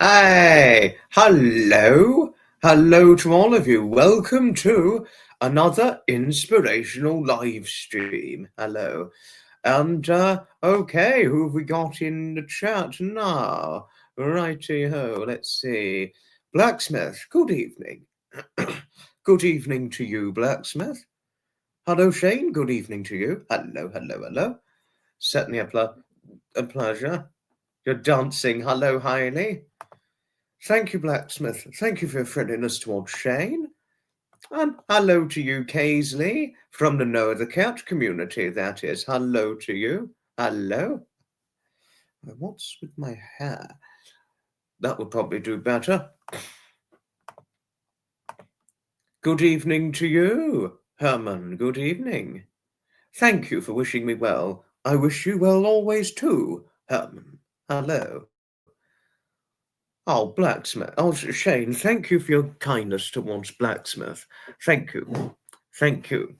Hey, hello. Hello to all of you. Welcome to another inspirational live stream. Hello. And, okay, who have we got in the chat now? Righty-ho, let's see. Blacksmith, good evening. Good evening to you, Blacksmith. Hello, Shane, good evening to you. Hello, hello, hello. Certainly a pleasure. You're dancing. Hello, Hailey. Thank you, Blacksmith. Thank you for your friendliness towards Shane. And hello to you, Kaisley, from the Know the Cat community, that is. Hello to you. Hello. What's with my hair? That would probably do better. Good evening to you, Herman. Good evening. Thank you for wishing me well. I wish you well always too, Herman. Hello. Oh, Blacksmith. Oh, Shane, thank you for your kindness towards Blacksmith. Thank you. Thank you.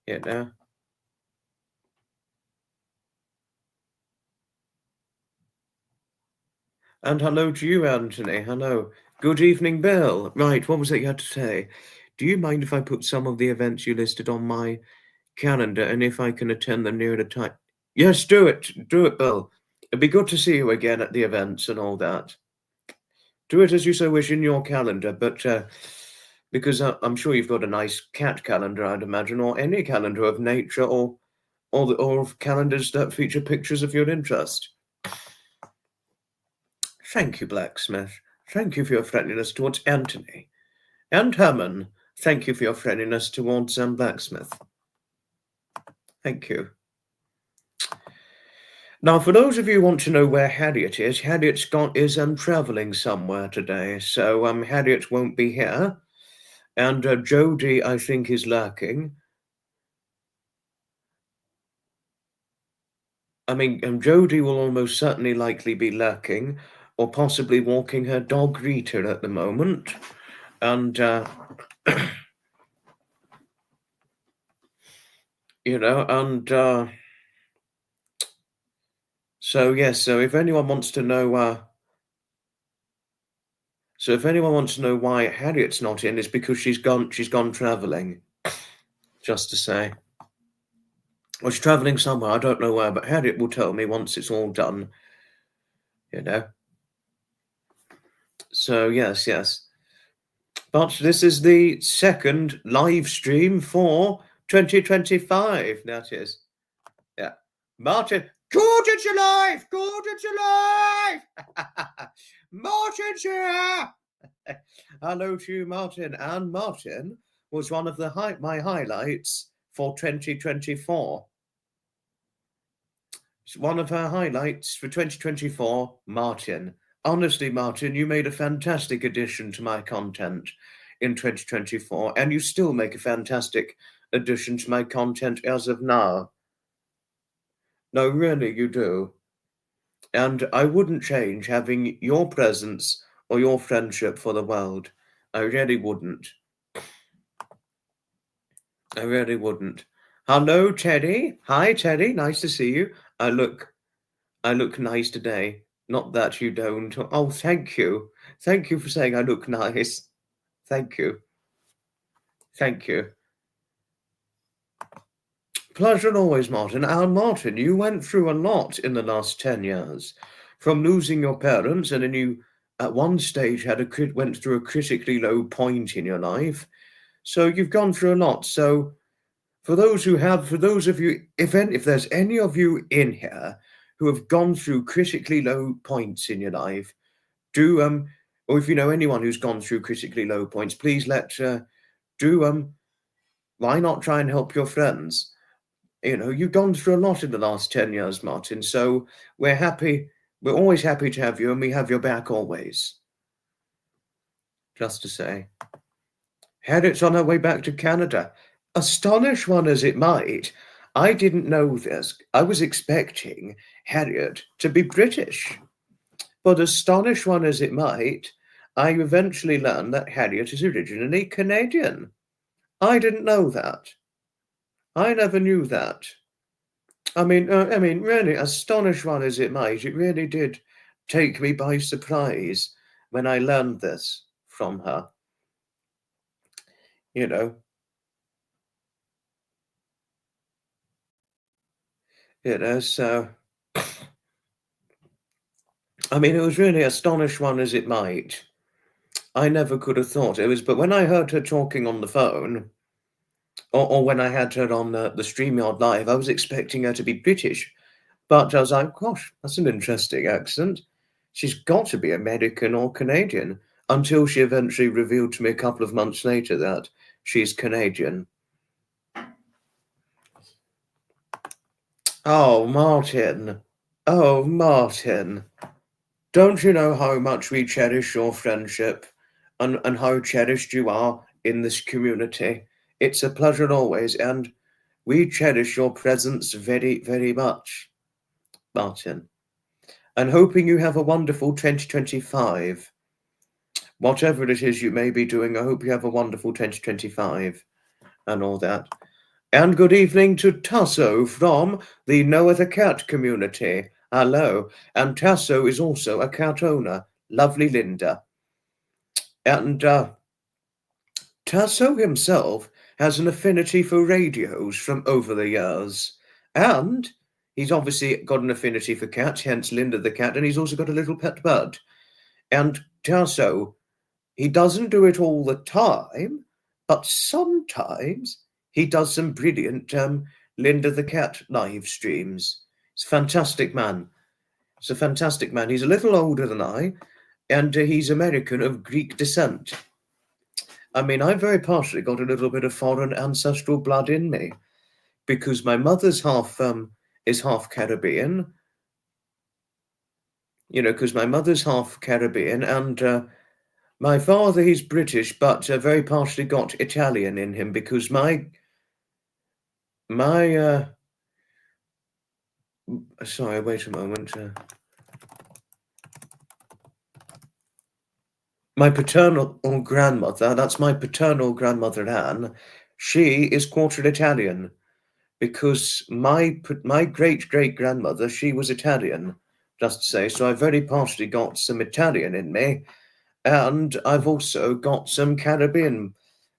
You know. And hello to you, Anthony. Hello. Good evening, Bill. Right, what was it you had to say? Do you mind if I put some of the events you listed on my calendar and if I can attend them near the time? Yes, do it. Do it, Bill. It'd be good to see you again at the events and all that. Do it as you so wish in your calendar, but because I'm sure you've got a nice cat calendar, I'd imagine, or any calendar of nature, or of calendars that feature pictures of your interest. Thank you, Blacksmith. Thank you for your friendliness towards Anthony. And Herman, thank you for your friendliness towards Blacksmith. Thank you. Now, for those of you who want to know where Harriet is travelling somewhere today, so Harriet won't be here, and Jodie, I think, is lurking. I mean, Jodie will almost certainly likely be lurking, or possibly walking her dog Rita at the moment, and you know, and so yes, so if anyone wants to know why Harriet's not in, it's because she's gone travelling. Just to say. Well, she's travelling somewhere, I don't know where, but Harriet will tell me once it's all done. You know. So yes. But this is the second live stream for 2025, that is. Yeah. Martin, good it's alive! Good it's alive! Martin's here! Hello to you, Martin. And Martin was one of my highlights for 2024. It's one of her highlights for 2024, Martin. Honestly, Martin, you made a fantastic addition to my content in 2024, and you still make a fantastic addition to my content as of now. No, really, you do. And I wouldn't change having your presence or your friendship for the world. I really wouldn't. I really wouldn't. Hello, Teddy. Hi, Teddy. Nice to see you. I look nice today. Not that you don't. Oh, thank you. Thank you for saying I look nice. Thank you. Thank you. Pleasure always, Martin. And Martin, you went through a lot in the last 10 years. From losing your parents, and then you, at one stage, went through a critically low point in your life. So you've gone through a lot. So for those of you, if there's any of you in here who have gone through critically low points in your life, or if you know anyone who's gone through critically low points, please why not try and help your friends? You know, you've gone through a lot in the last 10 years, Martin, so we're always happy to have you, and we have your back always. Just to say. Harriet's on her way back to Canada. Astonish one as it might, I didn't know this. I was expecting Harriet to be British. But astonish one as it might, I eventually learned that Harriet is originally Canadian. I didn't know that. I never knew that. Really, astonished one as it might, it really did take me by surprise when I learned this from her. You know, so it was really astonished one as it might. I never could have thought it was, but when I heard her talking on the phone, or when I had her on the StreamYard Live, I was expecting her to be British. But I was like, gosh, that's an interesting accent. She's got to be American or Canadian, until she eventually revealed to me a couple of months later that she's Canadian. Oh, Martin. Oh, Martin. Don't you know how much we cherish your friendship and how cherished you are in this community? It's a pleasure always, and we cherish your presence very, very much, Martin. And hoping you have a wonderful 2025. Whatever it is you may be doing, I hope you have a wonderful 2025 and all that. And good evening to Tasso from the No Other Cat community. Hello. And Tasso is also a cat owner. Lovely Linda. And Tasso himself has an affinity for radios from over the years. And he's obviously got an affinity for cats, hence Linda the cat, and he's also got a little pet bird. And Tasso, he doesn't do it all the time, but sometimes he does some brilliant Linda the Cat live streams. He's a fantastic man. He's a fantastic man. He's a little older than I, and he's American of Greek descent. I've very partially got a little bit of foreign ancestral blood in me, because my mother's is half Caribbean. Because my mother's half Caribbean, and my father, he's British, but very partially got Italian in him, because my sorry, wait a moment. My paternal grandmother, that's my paternal grandmother Anne, she is quarter Italian, because my great-great-grandmother, she was Italian, just to say, so I've very partially got some Italian in me, and I've also got some Caribbean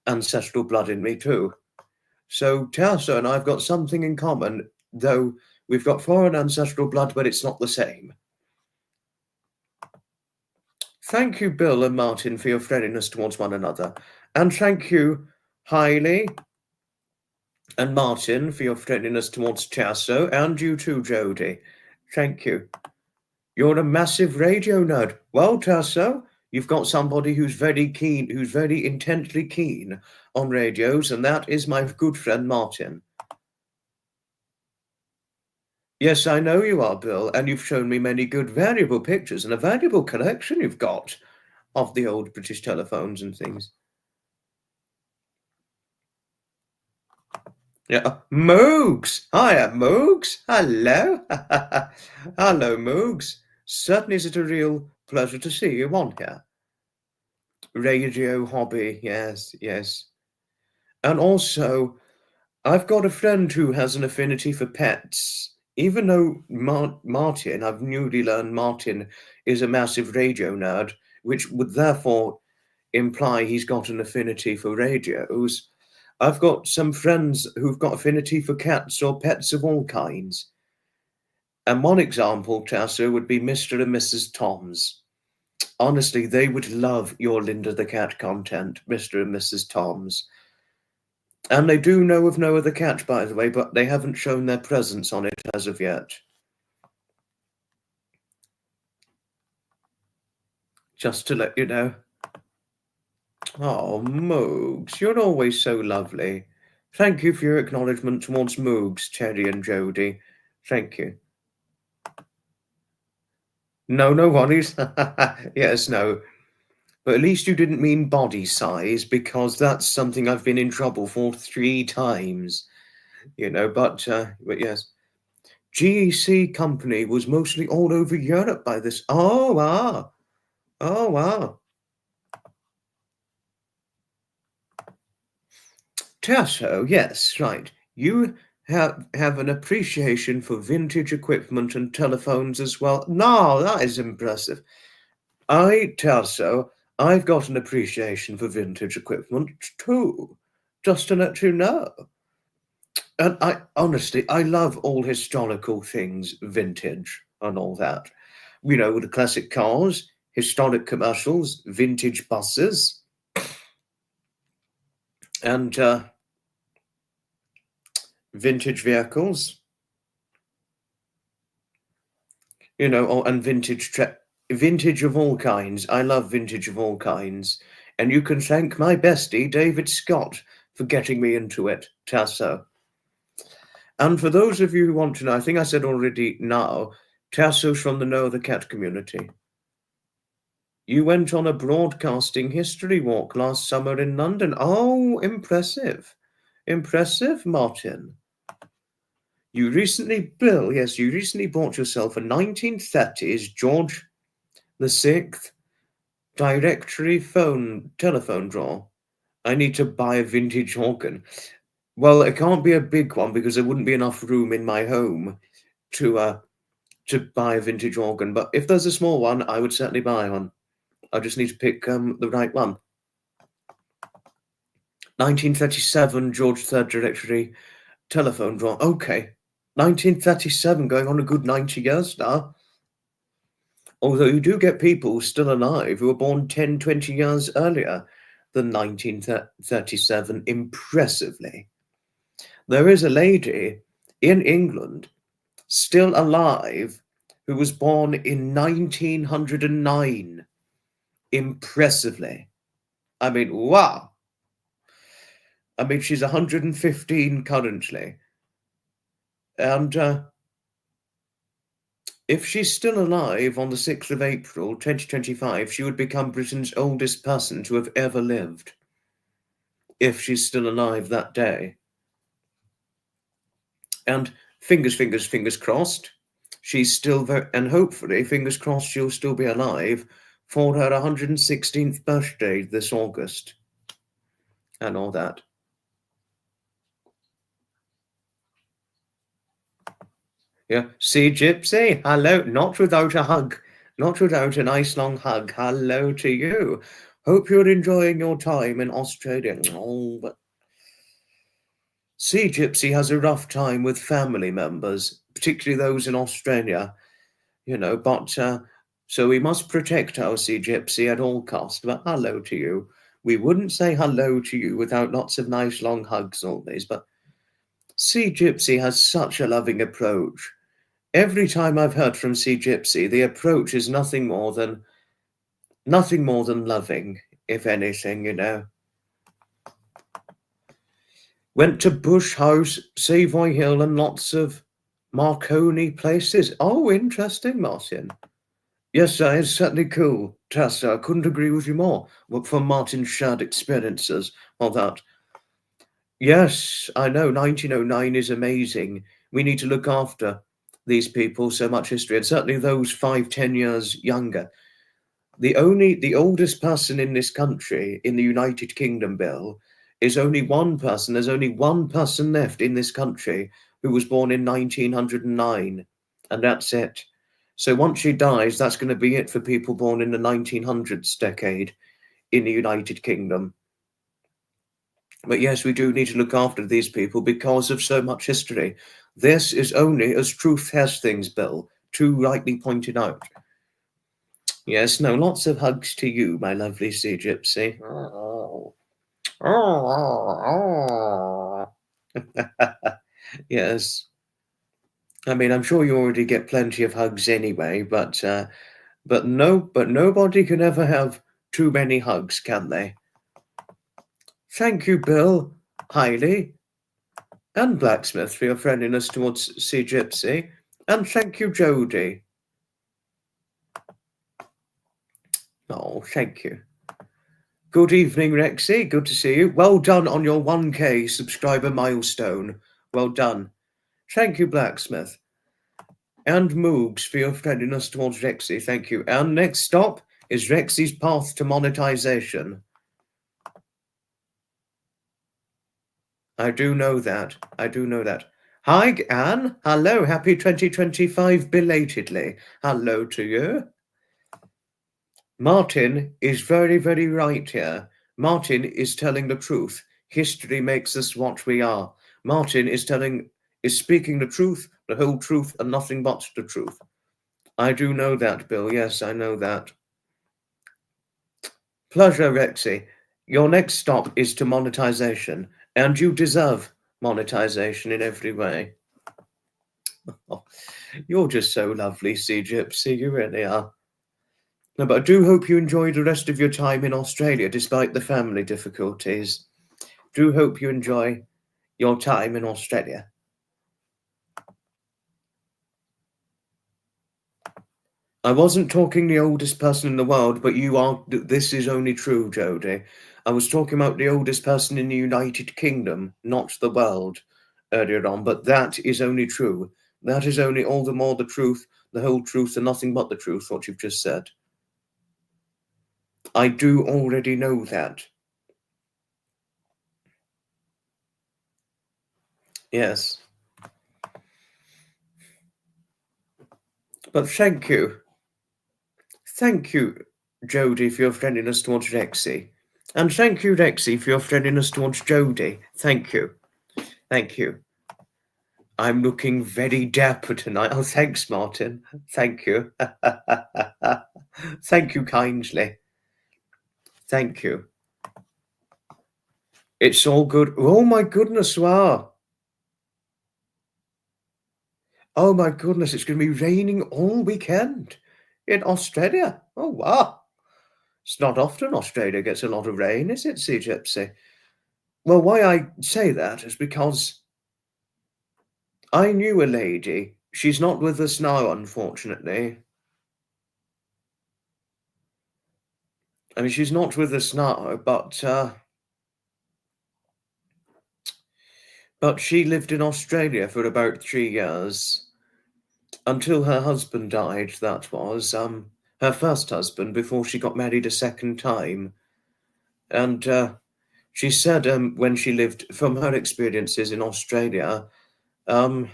ancestral blood in me too. So Tasso and I've got something in common, though we've got foreign ancestral blood, but it's not the same. Thank you, Bill and Martin, for your friendliness towards one another. And thank you, Hailey and Martin, for your friendliness towards Tasso, and you too, Jody. Thank you. You're a massive radio nerd. Well, Tasso, you've got somebody who's very keen, who's very intently keen on radios, and that is my good friend Martin. Yes, I know you are, Bill, and you've shown me many good valuable pictures and a valuable collection you've got of the old British telephones and things. Yeah, Moogs! Hiya, Moogs! Hello! Hello, Moogs. Certainly is it a real pleasure to see you on here. Radio hobby, yes, yes. And also, I've got a friend who has an affinity for pets. Even though Martin, I've newly learned Martin is a massive radio nerd, which would therefore imply he's got an affinity for radios. I've got some friends who've got affinity for cats or pets of all kinds. And one example, Tasso, would be Mr. and Mrs. Toms. Honestly, they would love your Linda the Cat content, Mr. and Mrs. Toms. And they do know of No Other Cat, by the way, but they haven't shown their presence on it as of yet. Just to let you know. Oh, Moogs, you're always so lovely. Thank you for your acknowledgement towards Moogs, Cherry and Jody. Thank you. No, no worries. Yes, no. But at least you didn't mean body size, because that's something I've been in trouble for 3 times. But yes. GEC company was mostly all over Europe by this. Oh, wow. Oh, wow. Tasso, yes, right. You have an appreciation for vintage equipment and telephones as well. No, that is impressive. I tell so. I've got an appreciation for vintage equipment too, just to let you know. And I honestly, I love all historical things, vintage and all that. You know, the classic cars, historic commercials, vintage buses, and vintage vehicles. You know, and vintage of all kinds. I love vintage of all kinds, and you can thank my bestie David Scott for getting me into it, Tasso. And for those of you who want to know, I think I said already now, Tasso's from the Know of the Cat community. You went on a broadcasting history walk last summer in London. Oh, impressive. Impressive, Martin. You recently, Bill, yes, you recently bought yourself a 1930s George VI directory telephone drawer. I need to buy a vintage organ. Well, it can't be a big one because there wouldn't be enough room in my home to buy a vintage organ. But if there's a small one, I would certainly buy one. I just need to pick the right one. 1937 George III directory telephone drawer. Okay. 1937, going on a good 90 years now. Although you do get people still alive who were born 10, 20 years earlier than 1937, impressively. There is a lady in England still alive who was born in 1909, impressively. I mean, wow. I mean, she's 115 currently. And if she's still alive on the 6th of April, 2025, she would become Britain's oldest person to have ever lived. If she's still alive that day. And fingers crossed, she's still very, and hopefully, fingers crossed, she'll still be alive for her 116th birthday this August. And all that. Yeah. See, Gypsy, hello. Not without a hug. Not without a nice long hug. Hello to you. Hope you're enjoying your time in Australia. Oh, but See, Gypsy has a rough time with family members, particularly those in Australia, you know, but so we must protect our Sea Gypsy at all costs. But hello to you. We wouldn't say hello to you without lots of nice long hugs always, but Sea Gypsy has such a loving approach. Every time I've heard from Sea Gypsy, the approach is nothing more than loving, if anything, you know. Went to Bush House, Savoy Hill, and lots of Marconi places. Oh, interesting, Martin. Yes, it's certainly cool. Tessa, I couldn't agree with you more. From Martin's shared experiences of that. Yes, I know, 1909 is amazing. We need to look after these people, so much history, and certainly those 5, 10 years younger. The oldest person in this country, in the United Kingdom, Bill, is only one person. There's only one person left in this country who was born in 1909, and that's it. So once she dies, that's going to be it for people born in the 1900s decade in the United Kingdom. But yes, we do need to look after these people because of so much history. This is only as truth has things, Bill, too rightly pointed out. Yes, no, lots of hugs to you, my lovely Sea Gypsy. Oh. Oh. Yes. I mean, I'm sure you already get plenty of hugs anyway, but nobody can ever have too many hugs, can they? Thank you, Bill, Hailey, and Blacksmith for your friendliness towards Sea Gypsy, and thank you, Jodie. Oh, thank you. Good evening, Rexy. Good to see you. Well done on your 1K subscriber milestone. Well done. Thank you, Blacksmith. And Moogs for your friendliness towards Rexy. Thank you. And next stop is Rexy's path to monetization. I do know that. Hi, Anne. Hello. Happy 2025 belatedly. Hello to you. Martin is very, very right here. Martin is telling the truth. History makes us what we are. Martin is speaking the truth, the whole truth, and nothing but the truth. I do know that, Bill. Yes, I know that. Pleasure, Rexy. Your next stop is to monetization, and you deserve monetization in every way. Oh, you're just so lovely, Sea Gypsy. You really are. No, but I do hope you enjoy the rest of your time in Australia, despite the family difficulties. Do hope you enjoy your time in Australia. I wasn't talking the oldest person in the world, but you are. This is only true, Jodie. I was talking about the oldest person in the United Kingdom, not the world, earlier on. But that is only true. That is only all the more the truth, the whole truth, and nothing but the truth. What you've just said. I do already know that. Yes. But thank you. Thank you, Jodie, for your friendliness towards Rexy. And thank you, Rexy, for your friendliness towards Jodie. Thank you. Thank you. I'm looking very dapper tonight. Oh, thanks, Martin. Thank you. Thank you kindly. Thank you. It's all good. Oh, my goodness, wow. Oh, my goodness, it's going to be raining all weekend in Australia. Oh, wow. It's not often Australia gets a lot of rain, is it, Sea Gypsy? Well, why I say that is because I knew a lady. She's not with us now, unfortunately. I mean, she's not with us now, but she lived in Australia for about 3 years until her husband died. That was her first husband before she got married a second time. And she said when she lived, from her experiences in Australia, um,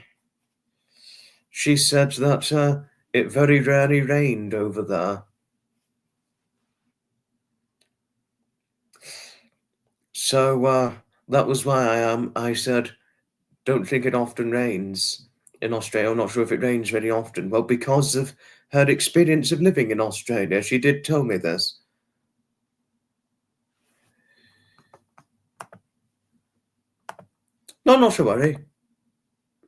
she said that it very rarely rained over there. So that was why I said, don't think it often rains in Australia. I'm not sure if it rains very often. Well, because of her experience of living in Australia, she did tell me this. No, not to worry.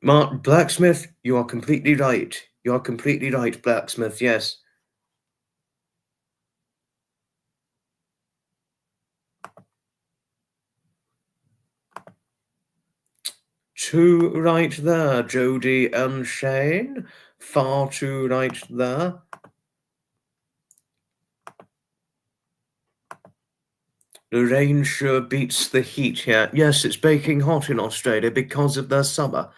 Mark Blacksmith, you are completely right. You are completely right, Blacksmith, yes. Too right there, Jodie and Shane. Far too right there. The rain sure beats the heat here. Yes, it's baking hot in Australia because of their summer.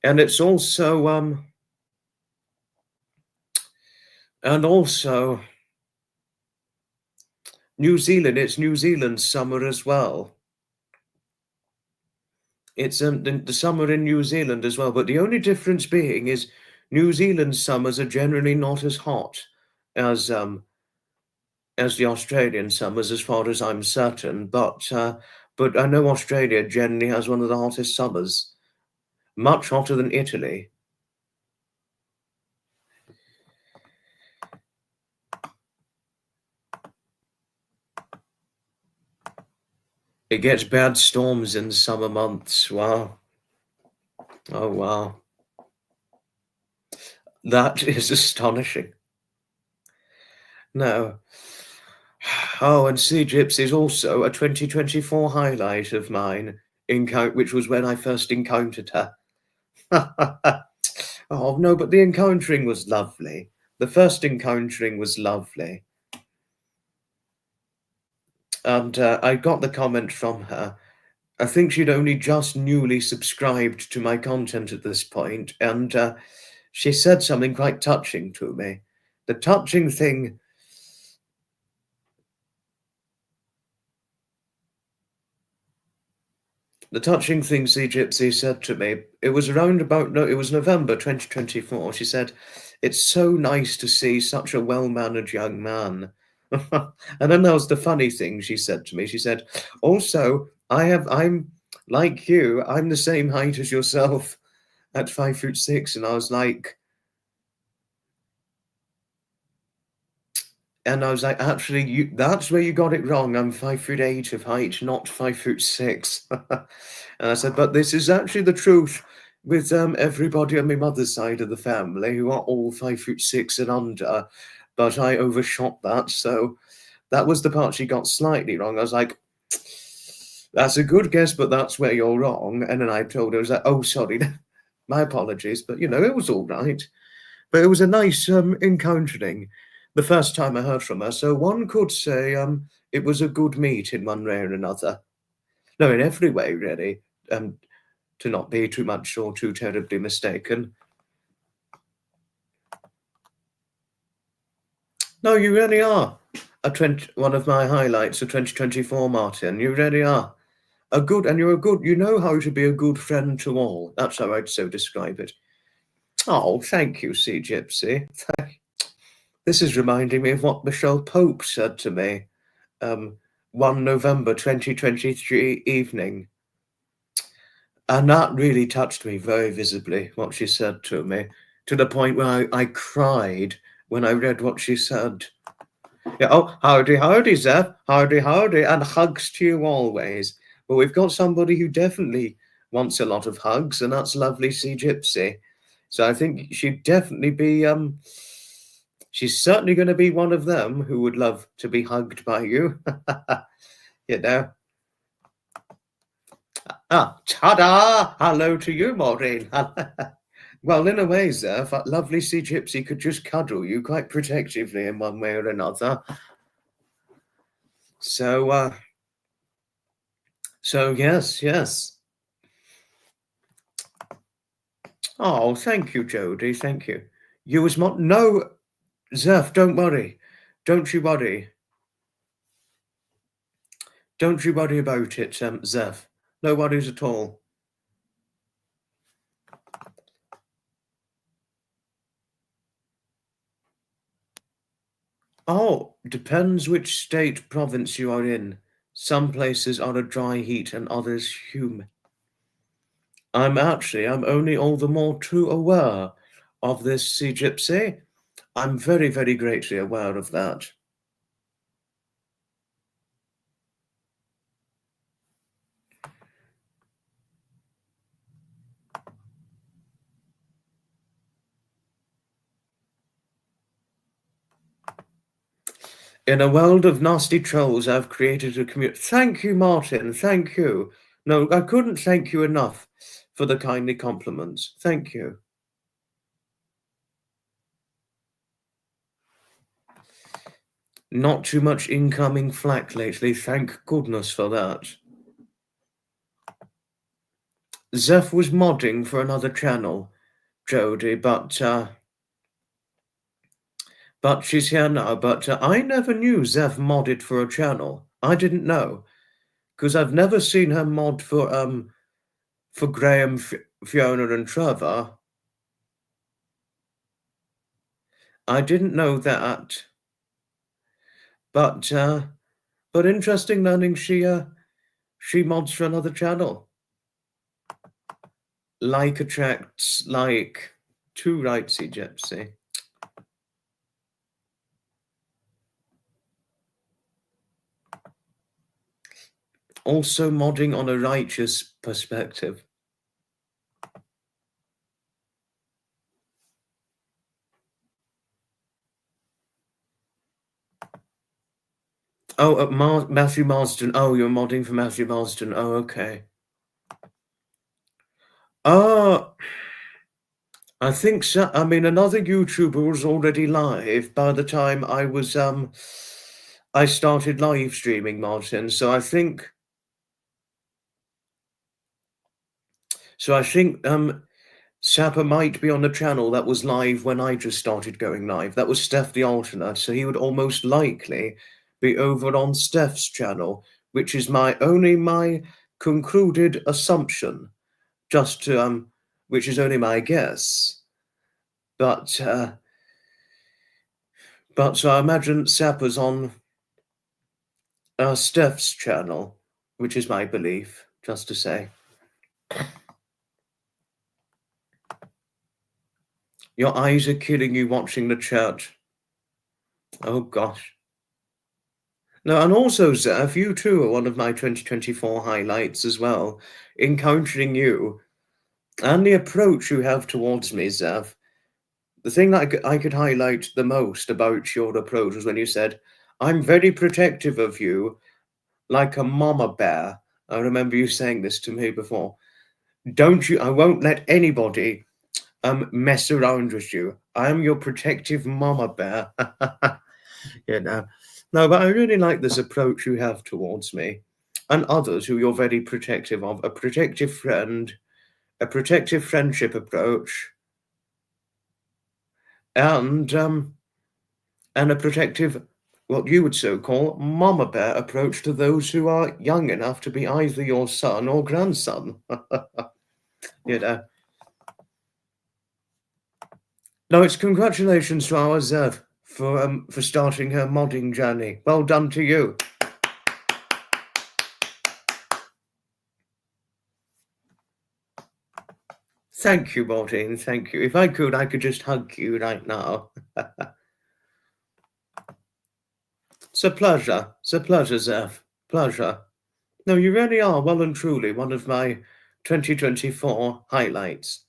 And it's also, New Zealand, it's New Zealand's summer as well. It's the summer in New Zealand as well, but the only difference being is New Zealand's summers are generally not as hot as the Australian summers, as far as I'm certain. But I know Australia generally has one of the hottest summers, much hotter than Italy. It gets bad storms in summer months. Wow. Oh, wow. That is astonishing. No. Oh, and Sea Gypsy is also a 2024 highlight of mine, which was when I first encountered her. Oh, no, but the encountering was lovely. The first encountering was lovely. And I got the comment from her. I think she'd only just newly subscribed to my content at this point, and she said something quite touching to me. The touching thing. The touching thing C Gypsy said to me, it was around about, no, it was November 2024. She said, "It's so nice to see such a well-mannered young man." And then that was the funny thing she said to me. She said, "Also, I'm like you, I'm the same height as yourself at 5'6". And I was like, actually, that's where you got it wrong. I'm 5'8" of height, not 5'6". And I said, but this is actually the truth with everybody on my mother's side of the family who are all 5'6" and under. But I overshot that, so that was the part she got slightly wrong. I was like, that's a good guess, but that's where you're wrong. And then I told her, I was like, oh, sorry, my apologies. But, it was all right. But it was a nice encountering the first time I heard from her. So one could say it was a good meet in one way or another. No, in every way, really, to not be too much or too terribly mistaken. No, you really are one of my highlights of 2024, Martin. You really are. You know how to be a good friend to all. That's how I'd so describe it. Oh, thank you, Sea Gypsy. This is reminding me of what Michelle Pope said to me 1 November 2023 evening. And that really touched me very visibly, what she said to me, to the point where I cried when I read what she said. Yeah, oh, howdy, howdy, Zeph. Howdy, howdy, and hugs to you always. But we've got somebody who definitely wants a lot of hugs, and that's lovely Sea Gypsy. So I think she'd definitely be, she's certainly going to be one of them who would love to be hugged by you. You know. Ah, ta-da! Hello to you, Maureen. Well, in a way, Zeph, that lovely Sea Gypsy could just cuddle you quite protectively in one way or another. So, yes. Oh, thank you, Jodie. Thank you. You was no, Zeph. Don't worry. Don't you worry. Don't you worry about it, Zeph. No worries at all. Oh, depends which state, province you are in. Some places are a dry heat and others humid. I'm only all the more too aware of this, Sea Gypsy. I'm very, very greatly aware of that. In a world of nasty trolls, I've created a community. Thank you, Martin. Thank you. No, I couldn't thank you enough for the kindly compliments. Thank you. Not too much incoming flack lately. Thank goodness for that. Zeph was modding for another channel, Jodie, but she's here now. But I never knew Zeph modded for a channel. I didn't know, because I've never seen her mod for Graham, Fiona, and Trevor. I didn't know that. But interesting learning she mods for another channel. Like attracts like. Too right, Sea Gypsy. Also modding on a righteous perspective. Oh, Matthew Marsden. Oh, you're modding for Matthew Marsden. Oh, okay. I think so. I mean, another YouTuber was already live by the time I started live streaming, Martin. So I think Sapper might be on the channel that was live when I just started going live. That was Steph the Alternate. So he would almost likely be over on Steph's channel, which is my concluded assumption, just to, which is only my guess. But so I imagine Sap was on Steph's channel, which is my belief, just to say. Your eyes are killing you watching the chat. Oh, gosh. No, and also, Zeph, you too are one of my 2024 highlights as well. Encountering you and the approach you have towards me, Zeph. The thing that I could highlight the most about your approach was when you said, I'm very protective of you, like a mama bear. I remember you saying this to me before. I won't let anybody mess around with you. I'm your protective mama bear. You know. No, but I really like this approach you have towards me and others who you're very protective of. A protective friend, a protective friendship approach, and a protective, what you would so call, mama bear approach to those who are young enough to be either your son or grandson. You know. No, it's congratulations to our Zev for starting her modding journey. Well done to you. Thank you, Martin. Thank you. If I could just hug you right now. It's a pleasure. It's a pleasure, Zev. Pleasure. No, you really are well and truly one of my 2024 highlights.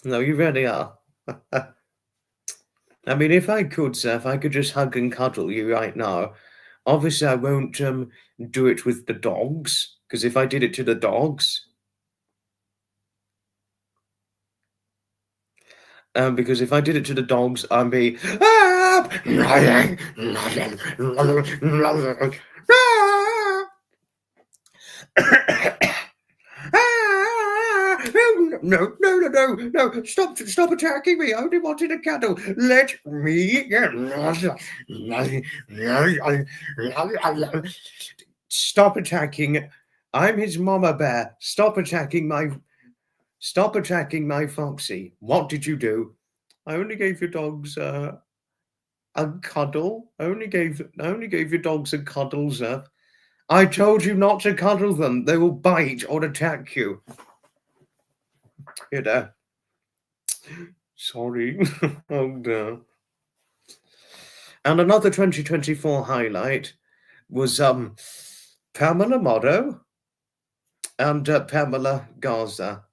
No, you really are. I mean, if I could, Zev, I could just hug and cuddle you right now. Obviously, I won't do it with the dogs, because if I did it to the dogs, because if I did it to the dogs, I'd be. No! Stop attacking me! I only wanted a cuddle. Let me. Stop attacking. I'm his mama bear. Stop attacking my Foxy. What did you do? I only gave your dogs a cuddle. I only gave your dogs a cuddle, sir. I told you not to cuddle them. They will bite or attack you. You know. Sorry. Oh no. And another 2024 highlight was Pamela Motto and Pamela Garza.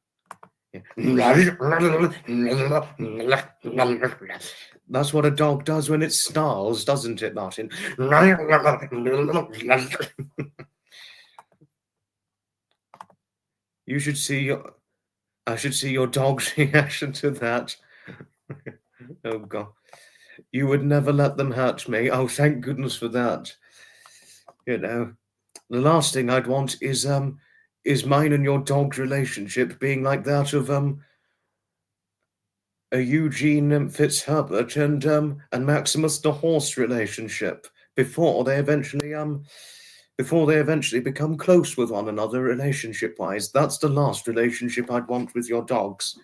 That's what a dog does when it snarls, doesn't it, Martin? You should see I should see your dog's reaction to that. Oh God. You would never let them hurt me. Oh, thank goodness for that. You know, the last thing I'd want is mine and your dog's relationship being like that of a Eugene Fitzherbert and Maximus the horse relationship before they eventually become close with one another relationship-wise. That's the last relationship I'd want with your dogs.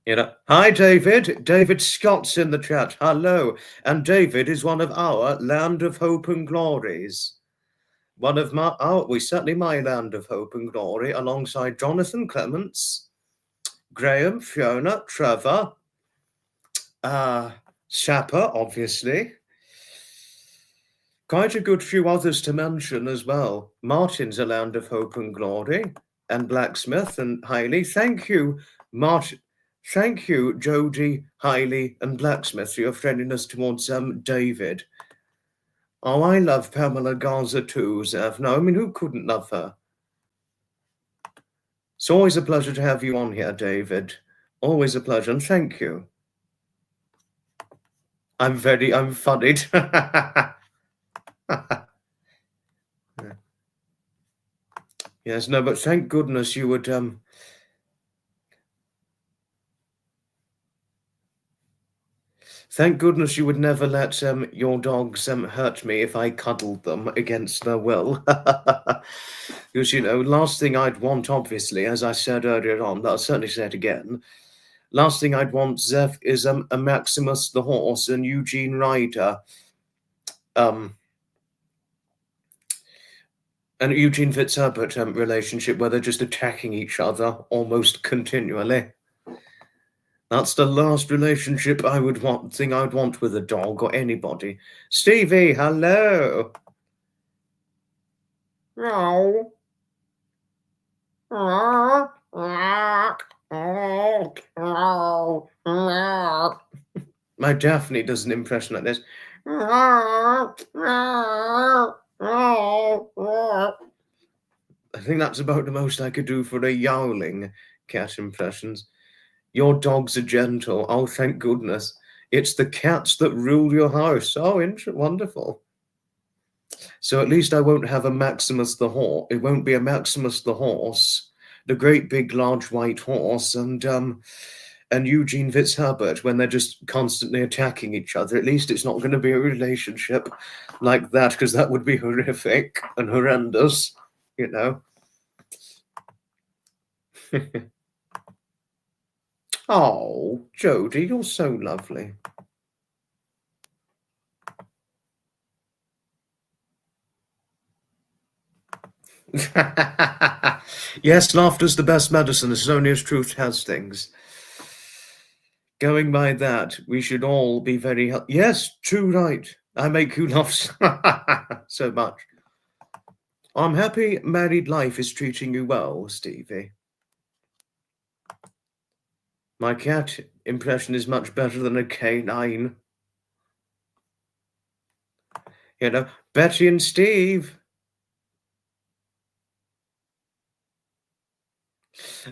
You know, hi David. David Scott's in the chat. Hello. And David is one of our Land of Hope and Glories. One of certainly my Land of Hope and Glory, alongside Jonathan Clements, Graham, Fiona, Trevor, Shapper, obviously. Quite a good few others to mention as well. Martin's a Land of Hope and Glory, and Blacksmith and Hailey. Thank you, Martin. Thank you, Jodie, Hailey, and Blacksmith, for your friendliness towards David. Oh, I love Pamela Garza too, Zev. No, I mean, who couldn't love her? It's always a pleasure to have you on here, David. Always a pleasure, and thank you. I'm funny. Yes, no, but thank goodness you would Thank goodness you would never let your dogs hurt me if I cuddled them against their will. Because, last thing I'd want, obviously, as I said earlier on, but I'll certainly say it again, last thing I'd want, Zeph, is a Maximus the horse and Eugene Ryder, and Eugene Fitzherbert relationship where they're just attacking each other almost continually. That's the last relationship I would want, thing I'd want with a dog or anybody. Stevie, hello. Meow. My Daphne does an impression like this. I think that's about the most I could do for a yowling cat impressions. Your dogs are gentle. Oh, thank goodness. It's the cats that rule your house. Oh, wonderful. So at least I won't have a Maximus the horse. It won't be a Maximus the horse, the great big large white horse, and Eugene Fitzherbert when they're just constantly attacking each other. At least it's not going to be a relationship like that, because that would be horrific and horrendous, Oh, Jodie, you're so lovely. Yes, laughter's the best medicine. As only as truth has things. Going by that, we should all be very... Yes, true right. I make you laugh so much. I'm happy married life is treating you well, Stevie. My cat impression is much better than a canine. Betty and Steve.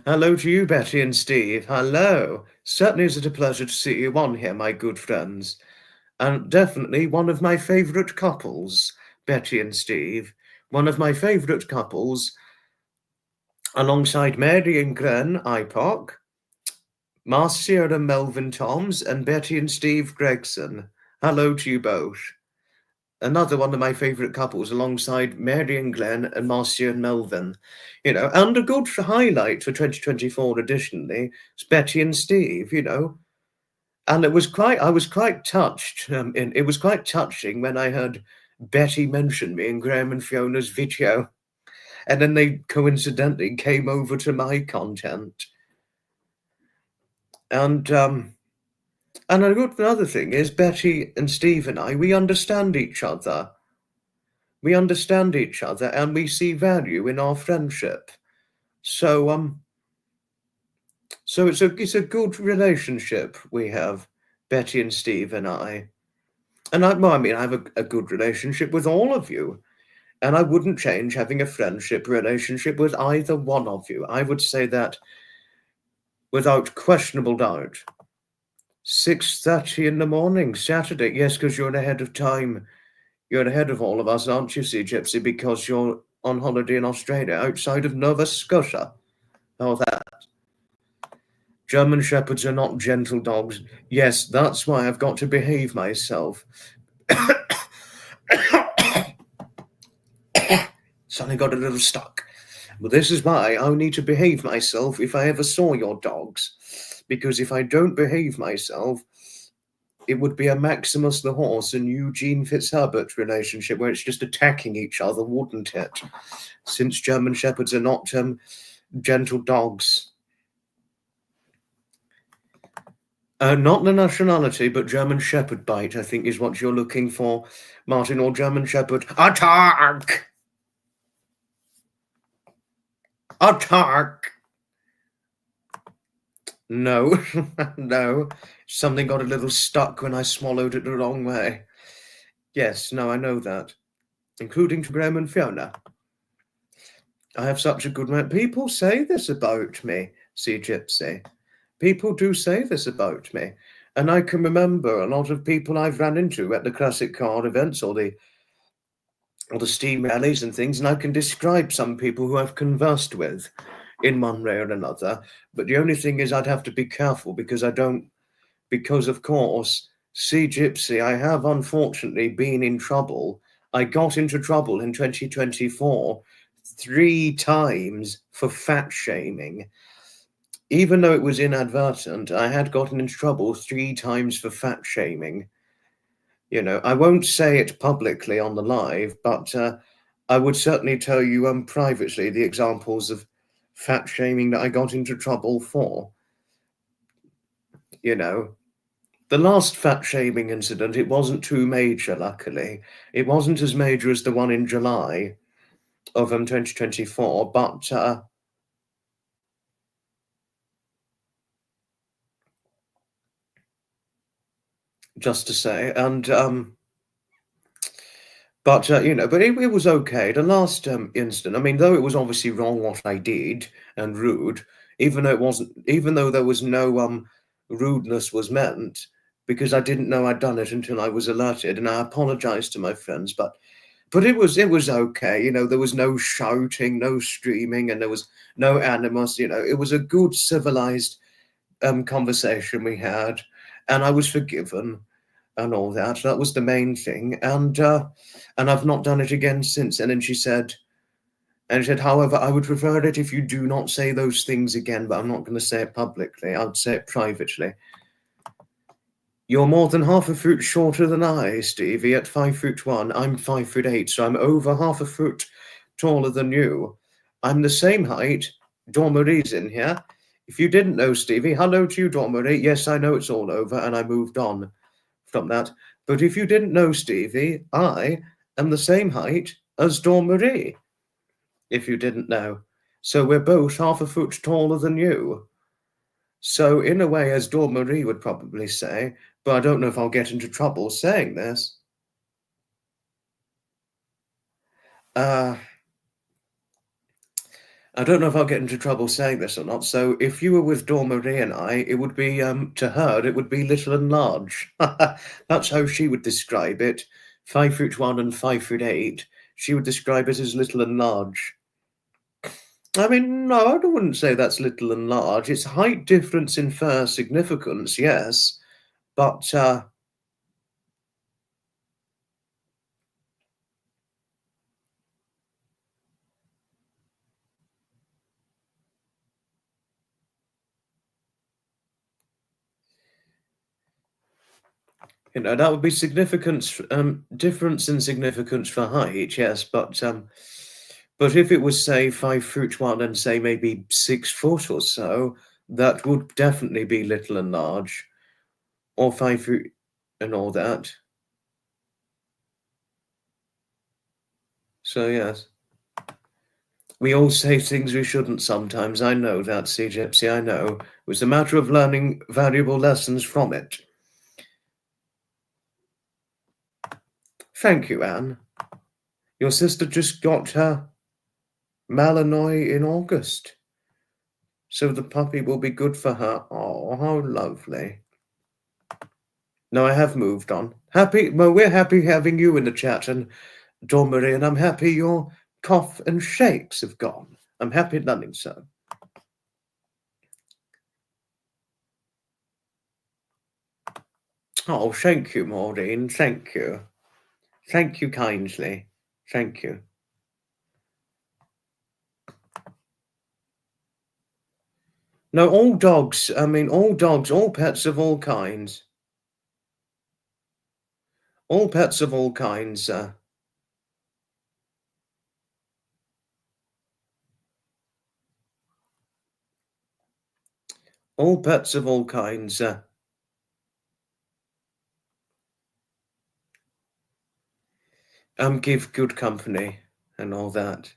Hello to you, Betty and Steve. Hello. Certainly is it a pleasure to see you on here, my good friends. And definitely one of my favourite couples, Betty and Steve. One of my favourite couples, alongside Mary and Glenn Ipock, Marcia and Melvin Toms, and Betty and Steve Gregson. Hello to you both. Another one of my favourite couples alongside Mary and Glenn and Marcia and Melvin. And a good highlight for 2024 additionally is Betty and Steve, And I was quite touched. It was quite touching when I heard Betty mention me in Graham and Fiona's video. And then they coincidentally came over to my content. And another thing is Betty and Steve and I, we understand each other. We understand each other and we see value in our friendship. So it's a good relationship we have, Betty and Steve and I. And I have a good relationship with all of you. And I wouldn't change having a friendship relationship with either one of you. I would say that without questionable doubt. 6:30 in the morning, Saturday. Yes, because you're ahead of time. You're ahead of all of us, aren't you, Sea Gypsy? Because you're on holiday in Australia, outside of Nova Scotia. Oh, that. German Shepherds are not gentle dogs. Yes, that's why I've got to behave myself. Suddenly got a little stuck. But this is why I need to behave myself if I ever saw your dogs. Because if I don't behave myself, it would be a Maximus the horse and Eugene Fitzherbert relationship where it's just attacking each other, wouldn't it? Since German Shepherds are not gentle dogs. Not the nationality, but German Shepherd bite, I think, is what you're looking for, Martin, or German Shepherd. Attack! Attack! No, no. Something got a little stuck when I swallowed it the wrong way. Yes, no, I know that. Including to Graham and Fiona. I have such a good man. People say this about me, Sea Gypsy. People do say this about me. And I can remember a lot of people I've ran into at the classic car events or the steam rallies and things, and I can describe some people who I've conversed with in one way or another. But the only thing is I'd have to be careful because of course, See, Gypsy, I have unfortunately been in trouble. I got into trouble in 2024 three times for fat shaming. Even though it was inadvertent, I had gotten into trouble three times for fat shaming. You know, I won't say it publicly on the live, but I would certainly tell you privately the examples of fat shaming that I got into trouble for. You know, the last fat shaming incident, it wasn't too major, luckily. It wasn't as major as the one in July of 2024, but just to say, and but you know, but it was okay. The last incident, I mean, though it was obviously wrong what I did and rude, even though it wasn't, even though there was no rudeness was meant, because I didn't know I'd done it until I was alerted, and I apologized to my friends, but it was okay. You know, there was no shouting, no screaming, and there was no animus. You know, it was a good civilized conversation we had, and I was forgiven and all that. That was the main thing, and I've not done it again since. And she said, however, I would prefer it if you do not say those things again, but I'm not going to say it publicly. I'll say it privately. You're more than half a foot shorter than I, Stevie, at 5'1". I'm 5'8", so I'm over half a foot taller than you. I'm the same height. Dawn Marie's in here. If you didn't know, Stevie, hello to you, Dawn Marie. Yes, I know it's all over, and I moved on from that. But if you didn't know, Stevie, I am the same height as Dawn Marie, if you didn't know. So we're both half a foot taller than you. So, in a way, as Dawn Marie would probably say, but I don't know if I'll get into trouble saying this. I don't know if I'll get into trouble saying this or not. So, if you were with Dawn Marie and I, it would be, to her, it would be little and large. That's how she would describe it. 5'1" and 5'8". She would describe it as little and large. I mean, no, I wouldn't say that's little and large. It's height difference in fair significance, yes, but you know, that would be significance, difference in significance for height, yes, but if it was, say, 5'1" and say maybe 6 foot or so, that would definitely be little and large, or 5 foot and all that. So yes, we all say things we shouldn't sometimes. I know that, see, Gypsy, I know. It was a matter of learning valuable lessons from it. Thank you, Anne. Your sister just got her Malinois in August, so the puppy will be good for her. Oh, how lovely. No, I have moved on. Well, we're happy having you in the chat, and Dawn Marie, and I'm happy your cough and shakes have gone. I'm happy learning so. Oh, thank you, Maureen. Thank you. Thank you kindly. Thank you. No, all dogs, all pets of all kinds. All pets of all kinds, all pets of all kinds, give good company and all that.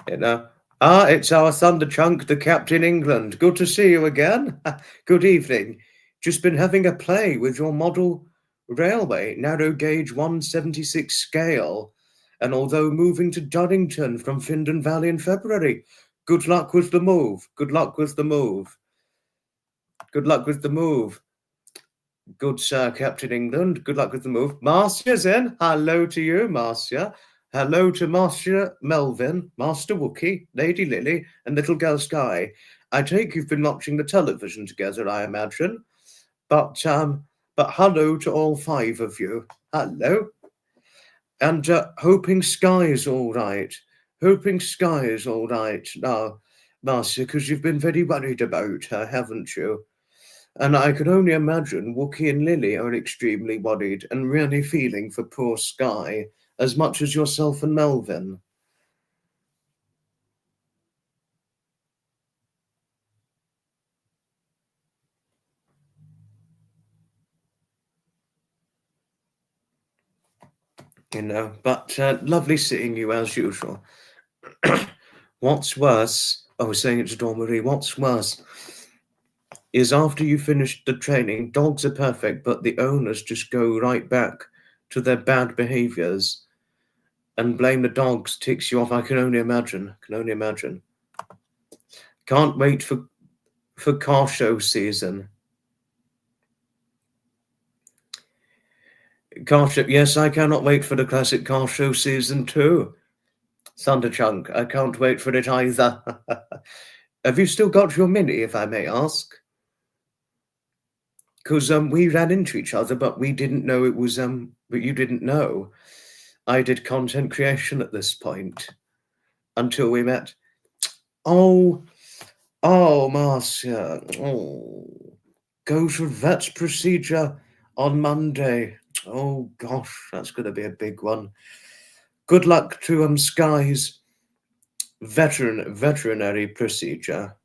You know. It's our Thunder Chunk, the Captain England. Good to see you again. Good evening. Just been having a play with your model railway, narrow gauge 176 scale. And although moving to Durrington from Findon Valley in February, good luck with the move. Good luck with the move. Good luck with the move. Good sir, Captain England. Good luck with the move. Marcia's in. Hello to you, Marcia. Hello to Master Melvin, Master Wookie, Lady Lily, and Little Girl Sky. I take you've been watching the television together, I imagine. But But hello to all 5 of you. Hello. And hoping Sky is all right. Hoping Sky is all right now, Marcia, because you've been very worried about her, haven't you? And I can only imagine Wookie and Lily are extremely worried and really feeling for poor Sky as much as yourself and Melvin. You know, but lovely seeing you as usual. What's worse, I was saying it to Dawn Marie, what's worse is after you finish the training, dogs are perfect, but the owners just go right back to their bad behaviors and blame the dogs, ticks you off. I can only imagine. Can only imagine. Can't wait for car show season. Car show, yes, I cannot wait for the classic car show season too. Thunderchunk, I can't wait for it either. Have you still got your Mini, if I may ask? Because we ran into each other, but we didn't know it was but you didn't know I did content creation at this point until we met. Oh, Marcia. Oh, go to vet's procedure on Monday. Oh gosh, that's going to be a big one. Good luck to Sky's veterinary procedure.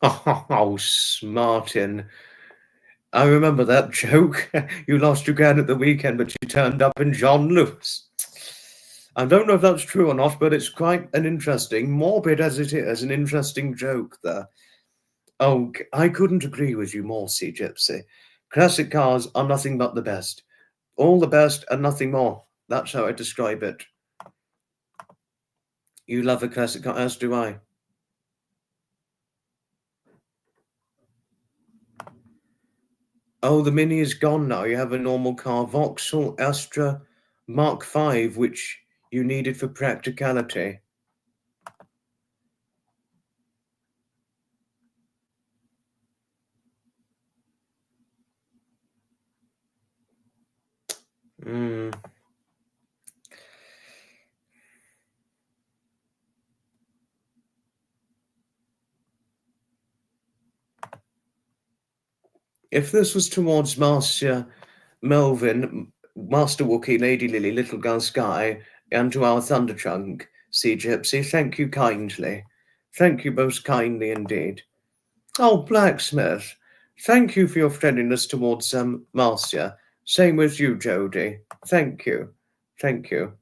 Oh, Smartin. I remember that joke. You lost your gun at the weekend, but you turned up in John Lewis. I don't know if that's true or not, but it's quite an interesting, morbid as it is, an interesting joke there. Oh, I couldn't agree with you more, Sea Gypsy. Classic cars are nothing but the best. All the best and nothing more. That's how I describe it. You love a classic car, as do I. Oh, the Mini is gone now. You have a normal car, Vauxhall Astra Mark V, which you needed for practicality. Hmm. If this was towards Master Melvin, Master Wookie, Lady Lily, Little Girl Sky, and to our Thunderchunk, Sea Gypsy, thank you kindly. Thank you most kindly indeed. Oh, Blacksmith, thank you for your friendliness towards Marcia. Same with you, Jody. Thank you. Thank you.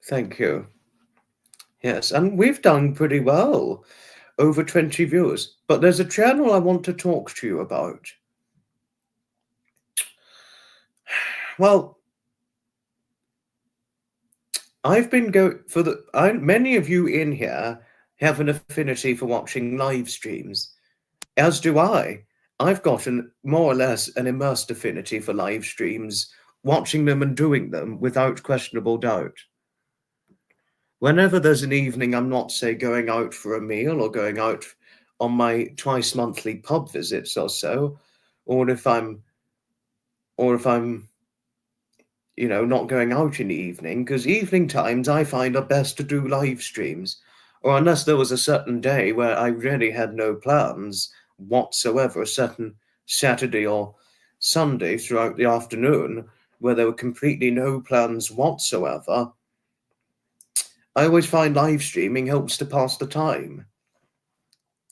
Thank you. Yes, and we've done pretty well. Over 20 viewers. But there's a channel I want to talk to you about. Well, I've been many of you in here have an affinity for watching live streams, as do I. I've got more or less an immersed affinity for live streams, watching them and doing them without questionable doubt. Whenever there's an evening I'm not, say, going out for a meal or going out on my twice monthly pub visits or so, or if I'm not going out in the evening, because evening times I find are best to do live streams, or unless there was a certain day where I really had no plans whatsoever, a certain Saturday or Sunday throughout the afternoon where there were completely no plans whatsoever, I always find live streaming helps to pass the time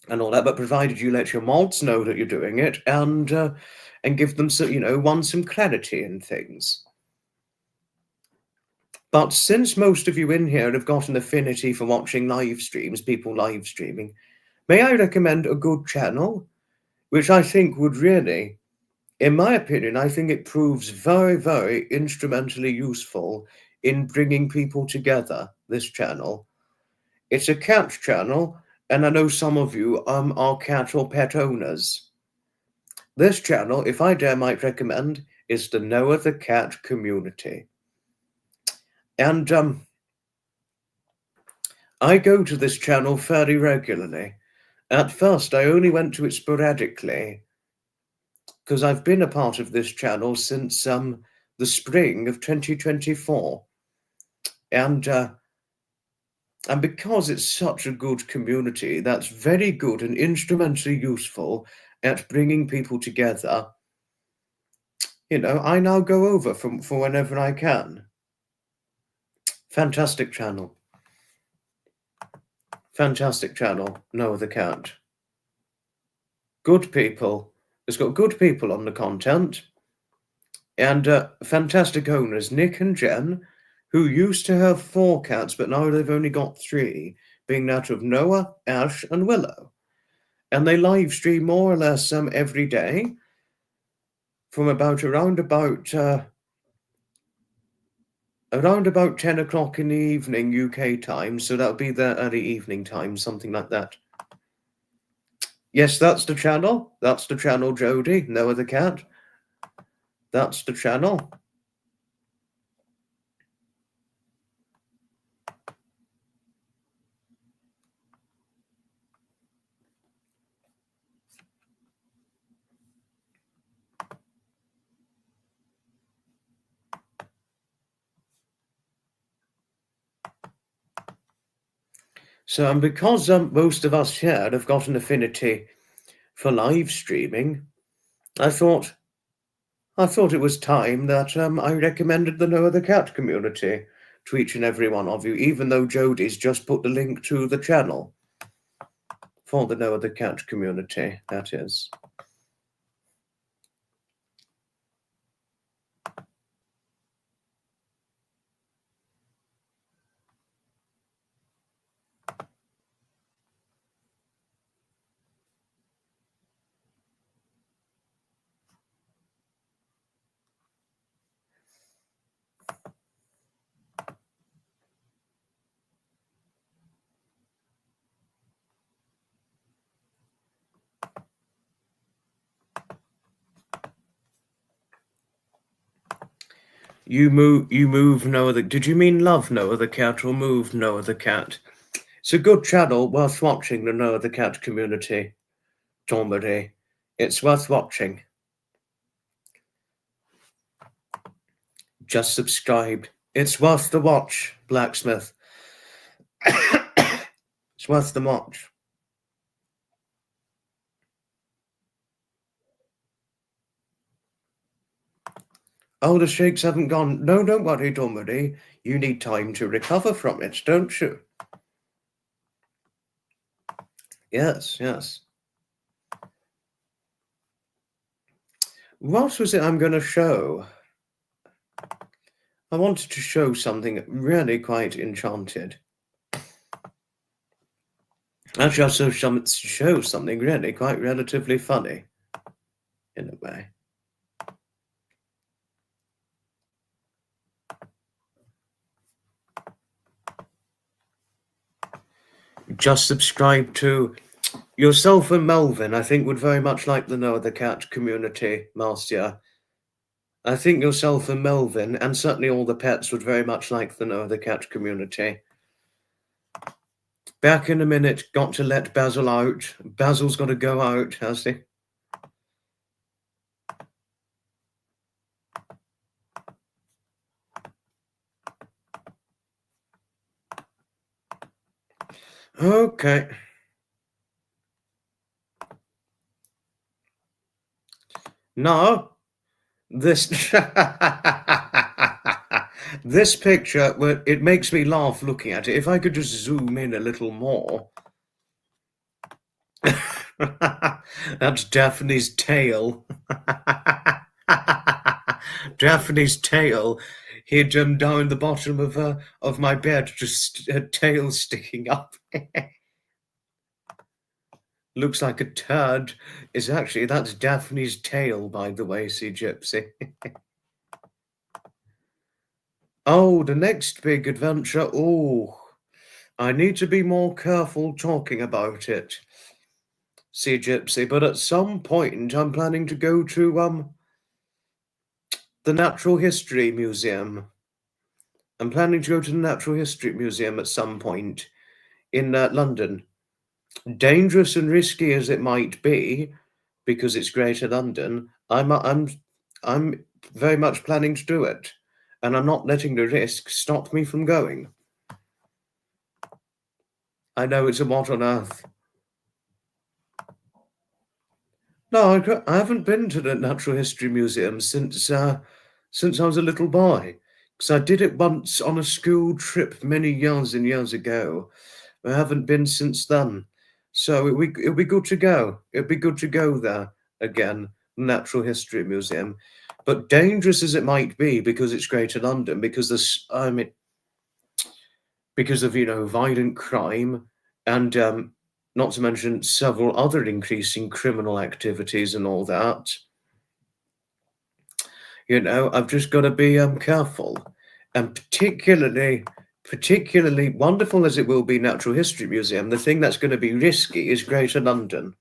and all that, but provided you let your mods know that you're doing it and give them some clarity in things. But since most of you in here have got an affinity for watching live streams, people live streaming, may I recommend a good channel, which I think would really, in my opinion, I think it proves very, very instrumentally useful in bringing people together, this channel. It's a cat channel, and I know some of you are cat or pet owners. This channel, if I dare might recommend, is the Noah the Cat Community. And I go to this channel fairly regularly. At first, I only went to it sporadically because I've been a part of this channel since the spring of 2024, and because it's such a good community that's very good and instrumentally useful at bringing people together, I now go over for whenever I can. Fantastic channel. Fantastic channel. Noah the Cat. Good people. It's got good people on the content. And fantastic owners, Nick and Jen, who used to have 4 cats, but now they've only got 3, being that of Noah, Ash, and Willow. And they live stream more or less every day from around about 10 o'clock in the evening UK time, so that would be the early evening time, something like that. Yes, that's the channel. That's the channel, Jody. Noah the Cat. That's the channel. So, and because most of us here have got an affinity for live streaming, I thought it was time that I recommended the Noah the Cat community to each and every one of you, even though Jodie's just put the link to the channel for the Noah the Cat community, that is. You move Noah the... Did you mean love Noah the Cat or move Noah the Cat? It's a good channel, worth watching, the Noah the Cat community. Tombery. It's worth watching. Just subscribed. It's worth the watch, Blacksmith. It's worth the watch. Oh, the shakes haven't gone. No, don't worry, Tombery. You need time to recover from it, don't you? Yes, yes. What was it I'm going to show? I wanted to show something really quite enchanted. Actually, I also show something really quite relatively funny, in a way. Just subscribe to yourself and Melvin. I think would very much like the Noah the Cat community, Marcia. I think yourself and Melvin, and certainly all the pets, would very much like the Noah the Cat community. Back in a minute. Got to let Basil out. Basil's got to go out, has he? Okay. No. This this picture, well, it makes me laugh looking at it. If I could just zoom in a little more. That's Daphne's tail. Daphne's tail hid down the bottom of my bed, just her tail sticking up. Looks like a turd. That's Daphne's tail, by the way, see Gypsy. Oh, the next big adventure. Oh, I need to be more careful talking about it, see Gypsy. But at some point, I'm planning to go to the Natural History Museum. I'm planning to go to the Natural History Museum at some point, in London. Dangerous and risky as it might be, because it's Greater London, I'm very much planning to do it, and I'm not letting the risk stop me from going. I know it's a what on earth. No, I haven't been to the Natural History Museum since I was a little boy. Because I did it once on a school trip many years and years ago. I haven't been since then. So it'll be good to go. It'll be good to go there again, Natural History Museum. But dangerous as it might be, because it's Greater London, because because of violent crime, and not to mention several other increasing criminal activities and all that. I've just got to be careful, and particularly wonderful as it will be Natural History Museum, the thing that's going to be risky is Greater London.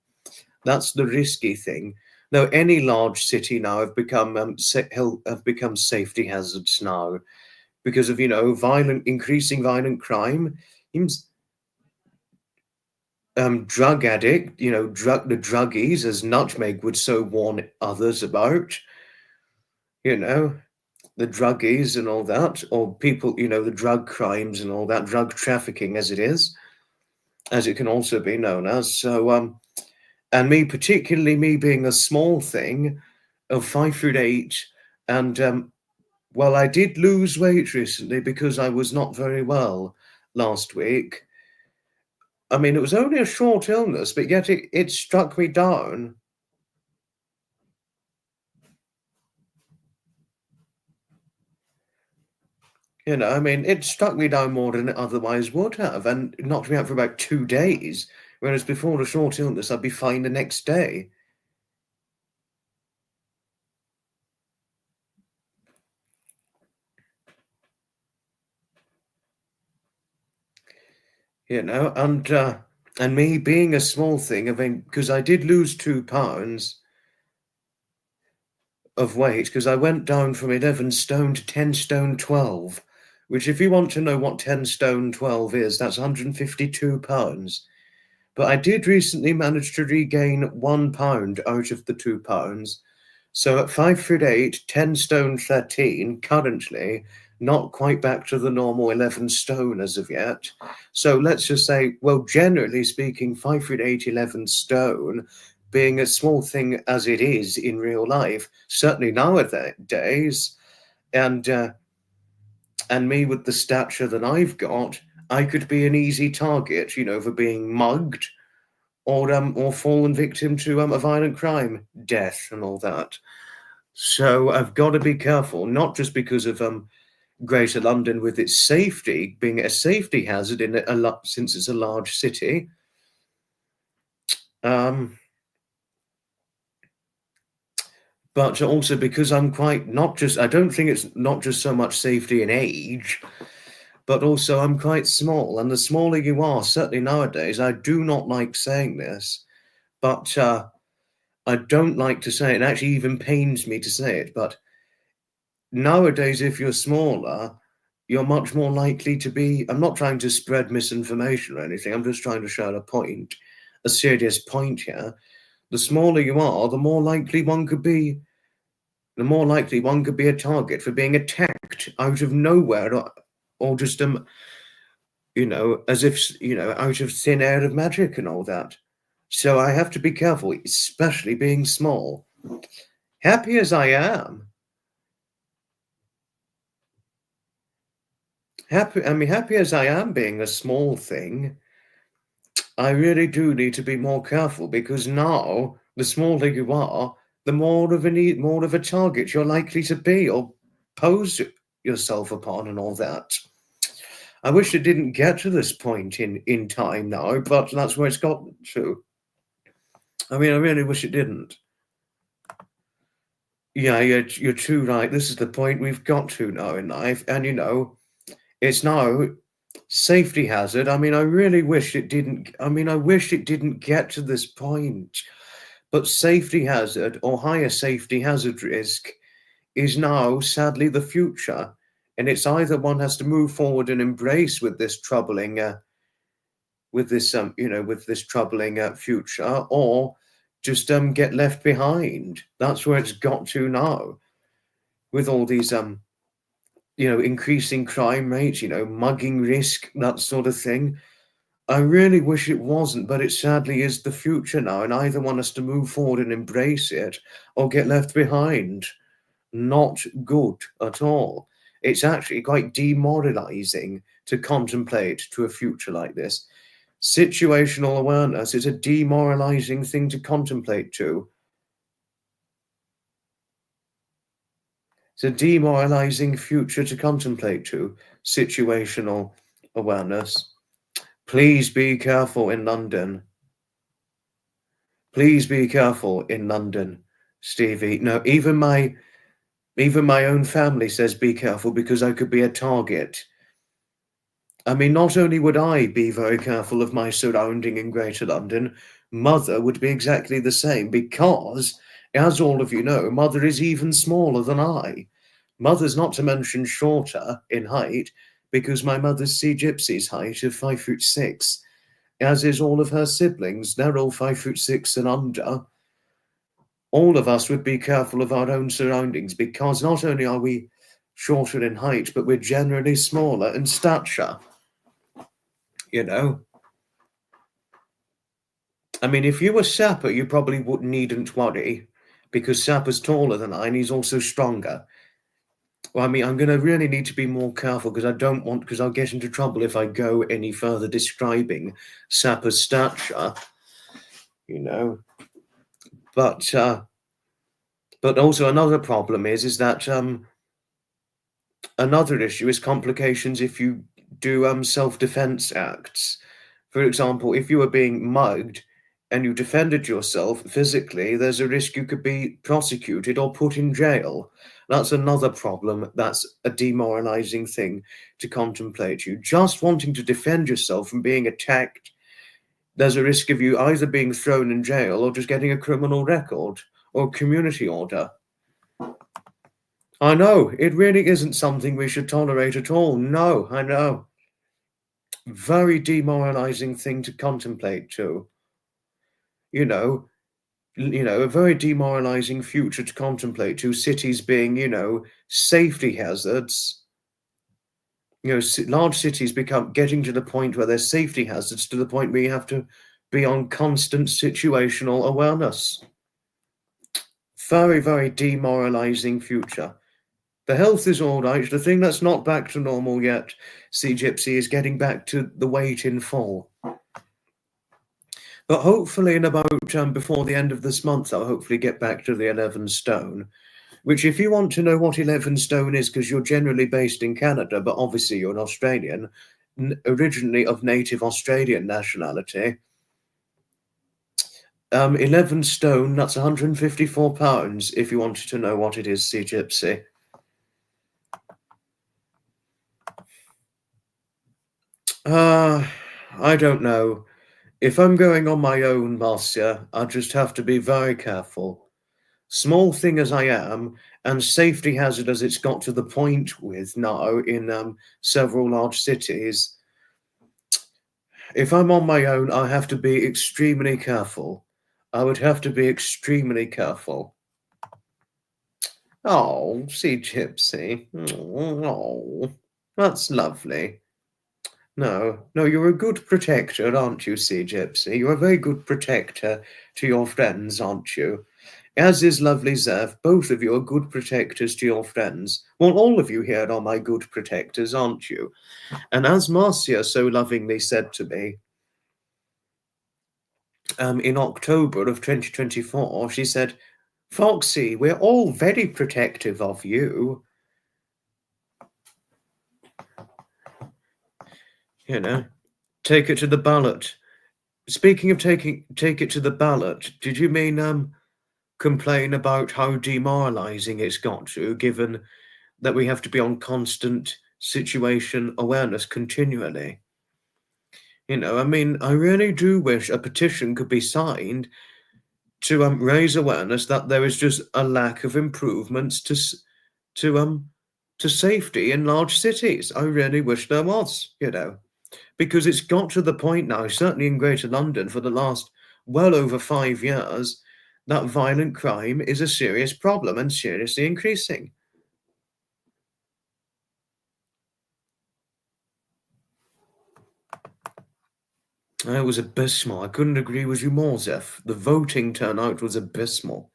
That's the risky thing. Now, any large city now have become safety hazards now, because of increasing violent crime. Drug addict, the druggies, as Nutmeg would so warn others about. The druggies and all that, or people, the drug crimes and all that, drug trafficking as it can also be known as. So, and particularly me being a small thing of 5'8", and well, I did lose weight recently because I was not very well last week. I mean, it was only a short illness, but yet it struck me down. I mean, it struck me down more than it otherwise would have, and knocked me out for about 2 days, whereas before a short illness, I'd be fine the next day. And me being a small thing, because I did lose 2 pounds of weight, because I went down from 11 stone to 10 stone 12, which, if you want to know what 10 stone 12 is, that's 152 pounds. But I did recently manage to regain 1 pound out of the 2 pounds. So at 5'8", 10 stone 13, currently not quite back to the normal 11 stone as of yet. So let's just say, well, generally speaking, 5'8", 11 stone, being a small thing as it is in real life, certainly nowadays, and me with the stature that I've got, I could be an easy target, for being mugged, or fallen victim to a violent crime, death, and all that. So I've got to be careful, not just because of Greater London with its safety being a safety hazard since it's a large city. But also because I don't think it's not just so much safety in age, but also I'm quite small, and the smaller you are, certainly nowadays, I do not like saying this, but I don't like to say it. It actually even pains me to say it, but nowadays, if you're smaller, you're much more likely to be. I'm not trying to spread misinformation or anything. I'm just trying to show a serious point here. The smaller you are, the more likely one could be. The more likely one could be a target for being attacked out of nowhere, or just as if out of thin air of magic and all that. So I have to be careful, especially being small. Happy as I am. Happy as I am being a small thing, I really do need to be more careful, because now the smaller you are, the more of a target you're likely to be or pose yourself upon and all that. I wish it didn't get to this point in time now, but that's where it's gotten to. I mean, I really wish it didn't. Yeah, you're too right. This is the point we've got to now in life, and it's now safety hazard. I mean, I really wish it didn't. I mean, I wish it didn't get to this point. But safety hazard, or higher safety hazard risk, is now sadly the future. And it's either one has to move forward and embrace with this troubling with this, with this troubling future, or just get left behind. That's where it's got to now, with all these increasing crime rates, mugging risk, that sort of thing. I really wish it wasn't, but it sadly is the future now, and I either want us to move forward and embrace it or get left behind. Not good at all. It's actually quite demoralizing to contemplate to a future like this. Situational awareness is a demoralizing thing to contemplate to. It's a demoralizing future to contemplate to. Situational awareness. Please be careful in London. Please be careful in London, Stevie. No, even my own family says be careful because I could be a target. I mean, not only would I be very careful of my surrounding in Greater London, Mother would be exactly the same because, as all of you know, Mother is even smaller than I. Mother's not to mention shorter in height because my mother's Sea Gypsy's height of 5'6", as is all of her siblings. They're all 5'6" and under. All of us would be careful of our own surroundings because not only are we shorter in height, but we're generally smaller in stature. I mean, if you were Sapper, you probably needn't worry because Sapper's taller than I and he's also stronger. Well, I mean, I'm going to really need to be more careful because I'll get into trouble if I go any further describing Sapper's stature, But also another problem is that another issue is complications if you do self-defense acts. For example, if you were being mugged and you defended yourself physically, there's a risk you could be prosecuted or put in jail. That's another problem. That's a demoralizing thing to contemplate. You just wanting to defend yourself from being attacked, there's a risk of you either being thrown in jail or just getting a criminal record or community order. I know, it really isn't something we should tolerate at all. No, I know. Very demoralizing thing to contemplate too. A very demoralizing future to contemplate too. Cities being, safety hazards. Large cities getting to the point where there's safety hazards to the point where you have to be on constant situational awareness. Very, very demoralizing future. The health is all right. The thing that's not back to normal yet, Sea Gypsy, is getting back to the weight in full. But hopefully in about, before the end of this month, I'll hopefully get back to the 11 stone. Which, if you want to know what 11 stone is, because you're generally based in Canada, but obviously you're an Australian, originally of native Australian nationality, 11 stone, that's 154 pounds, if you wanted to know what it is, Sea Gypsy. I don't know. If I'm going on my own, Marcia, I just have to be very careful. Small thing as I am, and safety hazard as it's got to the point with now in several large cities, if I'm on my own, I have to be extremely careful. I would have to be extremely careful. Oh, Sea Gypsy. Oh, that's lovely. No, you're a good protector, aren't you, Sea Gypsy? You're a very good protector to your friends, aren't you? As is lovely Zev, both of you are good protectors to your friends. Well, all of you here are my good protectors, aren't you? And as Marcia so lovingly said to me, in October of 2024, she said, Foxy, we're all very protective of you. Take it to the ballot. Speaking of take it to the ballot, did you mean complain about how demoralizing it's got to, given that we have to be on constant situation awareness continually? I mean, I really do wish a petition could be signed to raise awareness that there is just a lack of improvements to safety in large cities. I really wish there was, because it's got to the point now, certainly in Greater London, for the last well over 5 years, that violent crime is a serious problem and seriously increasing. It was abysmal. I couldn't agree with you more, Zeph. The voting turnout was abysmal.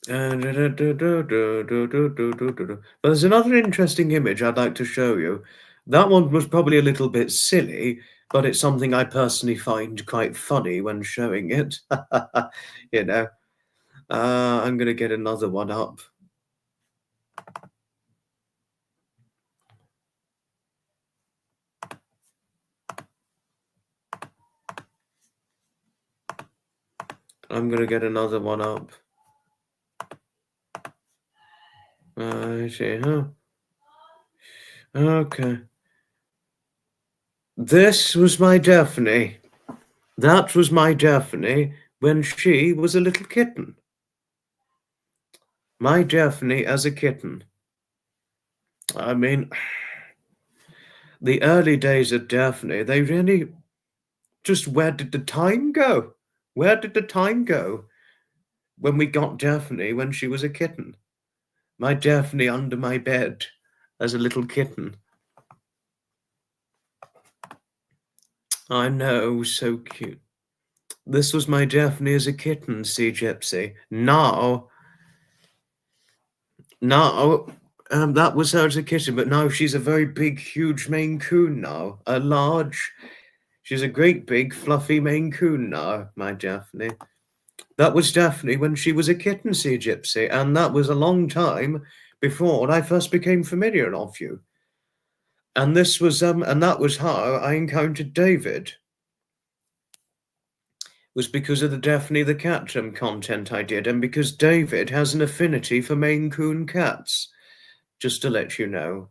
But there's another interesting image I'd like to show you. That one was probably a little bit silly, but it's something I personally find quite funny when showing it. You know, I'm going to get another one up. I'm going to get another one up. I see, huh? Okay. This was my Daphne. That was my Daphne when she was a little kitten. My Daphne as a kitten. I mean, the early days of Daphne, they really just, where did the time go? Where did the time go when we got Daphne when she was a kitten? My Daphne under my bed as a little kitten. I know, so cute. This was my Daphne as a kitten, see, Gypsy. Now, that was her as a kitten, but now she's a very big, huge Maine Coon now. She's a great big, fluffy Maine Coon now, my Daphne. That was Daphne when she was a kitten, see, Gypsy, and that was a long time before I first became familiar of you. And this was, and that was how I encountered David. Was because of the Daphne the Cat content I did, and because David has an affinity for Maine Coon cats, just to let you know.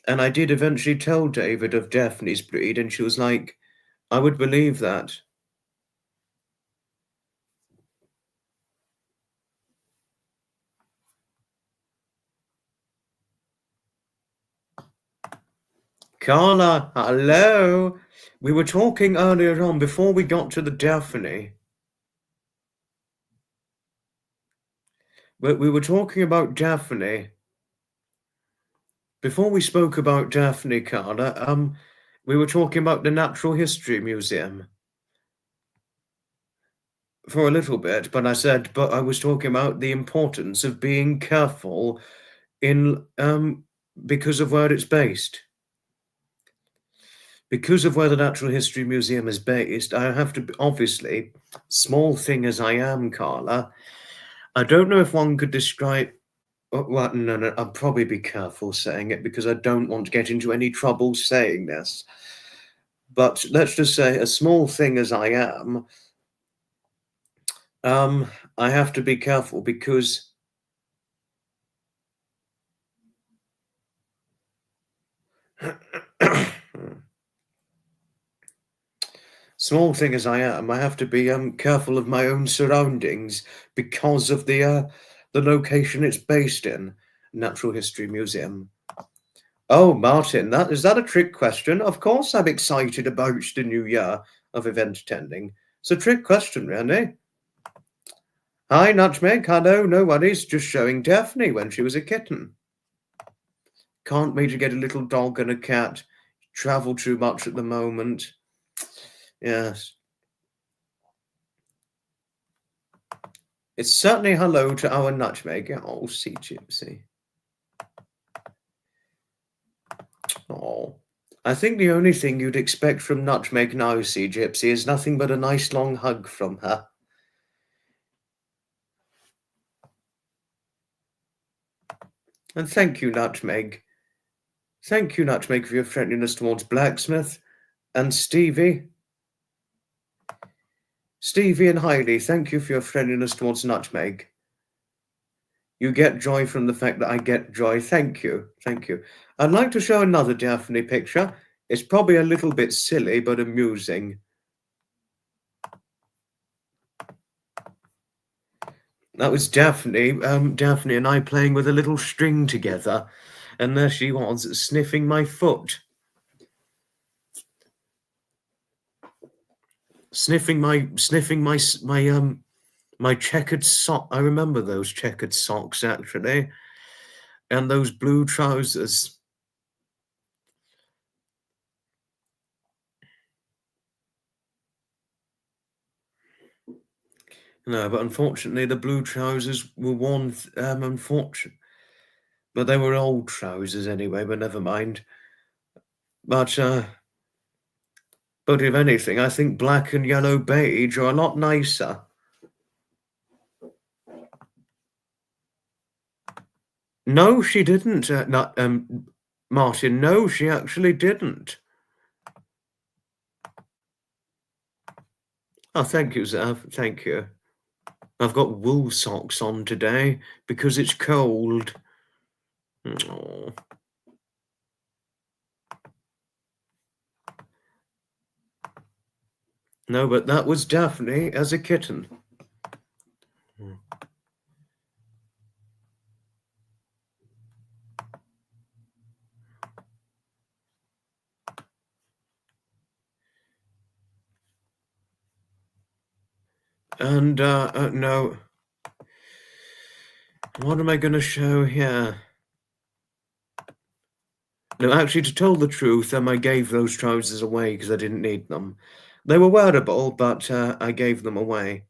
And I did eventually tell David of Daphne's breed, and she was like, I would believe that. Carla, hello. We were talking earlier on before we got to the Daphne. We were talking about Daphne. Before we spoke about Daphne, Carla, we were talking about the Natural History Museum. For a little bit, but I was talking about the importance of being careful in, because of where it's based. Because of where the Natural History Museum is based, I have to, obviously, small thing as I am, Carla, I don't know if one could describe. Well, no, I'll probably be careful saying it because I don't want to get into any trouble saying this. But let's just say, a small thing as I am, I have to be careful because small thing as I am, I have to be careful of my own surroundings because of the location it's based in, Natural History Museum. Oh, Martin, is that a trick question? Of course I'm excited about the new year of event attending. It's a trick question, really. Hi, Nutmeg. Hello, no worries. Just showing Daphne when she was a kitten. Can't wait to get a little dog and a cat. Travel too much at the moment. Yes. It's certainly hello to our Nutmeg. Oh, see, Gypsy. Oh. I think the only thing you'd expect from Nutmeg now, see, Gypsy, is nothing but a nice long hug from her. And thank you, Nutmeg. Thank you, Nutmeg, for your friendliness towards Blacksmith. And Stevie. Stevie and Heidi, thank you for your friendliness towards Nutmeg. You get joy from the fact that I get joy. Thank you. Thank you. I'd like to show another Daphne picture. It's probably a little bit silly, but amusing. That was Daphne. Daphne and I playing with a little string together. And there she was, sniffing my foot. Sniffing my checkered sock. I remember those checkered socks, actually. And those blue trousers. No, but unfortunately the blue trousers were worn, but they were old trousers anyway, but never mind. But if anything, I think black and yellow beige are a lot nicer. No, she didn't, Martin. No, she actually didn't. Oh, thank you, Zav. Thank you. I've got wool socks on today because it's cold. Oh. No, but that was Daphne as a kitten. And, no. What am I going to show here? No, actually, to tell the truth, I gave those trousers away because I didn't need them. They were wearable, but I gave them away.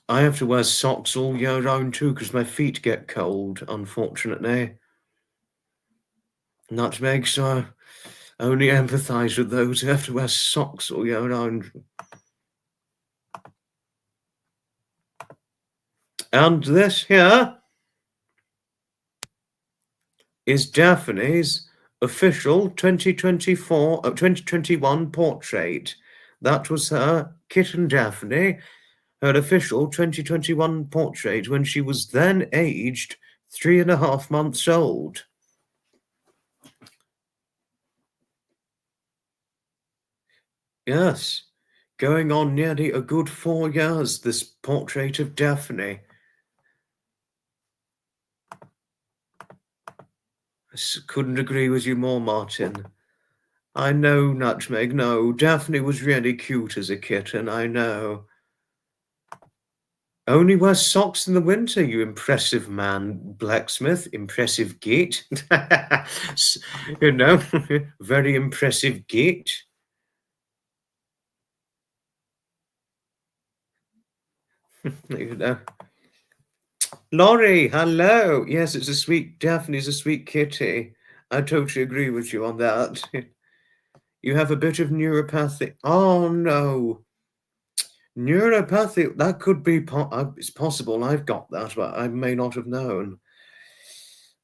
I have to wear socks all year round too because my feet get cold, unfortunately. Nutmeg, so I only empathise with those who have to wear socks all year round. And this here is Daphne's official 2021 portrait. That was her, kitten Daphne, her official 2021 portrait when she was then aged 3.5 months old. Yes, going on nearly a good 4 years, this portrait of Daphne. Couldn't agree with you more, Martin. I know, Nutmeg, no. Daphne was really cute as a kitten, I know. Only wear socks in the winter, you impressive man, Blacksmith. Impressive git. You know, very impressive git. You know. Laurie, hello. Yes, it's a sweet, Daphne's a sweet kitty. I totally agree with you on that. You have a bit of neuropathy. Oh, no. Neuropathy, that could be, it's possible I've got that, but I may not have known.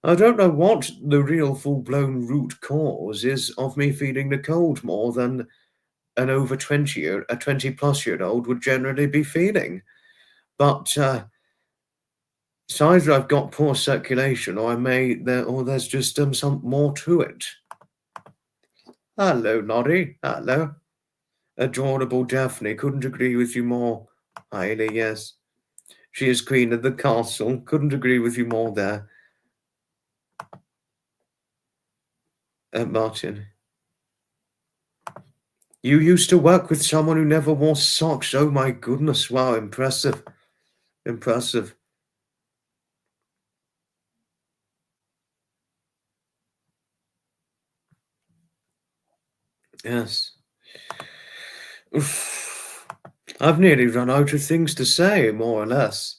I don't know what the real full-blown root cause is of me feeling the cold more than an over 20-plus-year-old would generally be feeling. But it's either I've got poor circulation or there's just some more to it. Hello, Noddy. Hello. Adorable Daphne. Couldn't agree with you more. Highly, yes. She is queen of the castle. Couldn't agree with you more there. Martin. You used to work with someone who never wore socks. Oh my goodness. Wow, impressive. Impressive. Yes. Oof. I've nearly run out of things to say, more or less.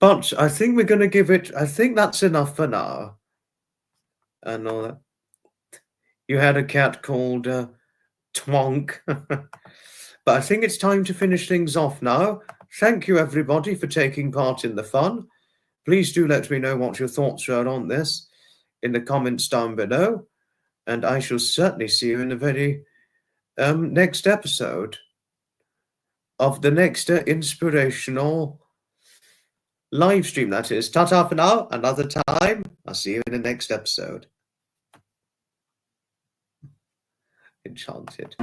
But I think we're going to give it, I think that's enough for now. And all that. You had a cat called Twonk. But I think it's time to finish things off now. Thank you, everybody, for taking part in the fun. Please do let me know what your thoughts are on this in the comments down below, and I shall certainly see you in the very next episode of the next inspirational live stream. That is, ta-ta for now, another time. I'll see you in the next episode. Enchanted.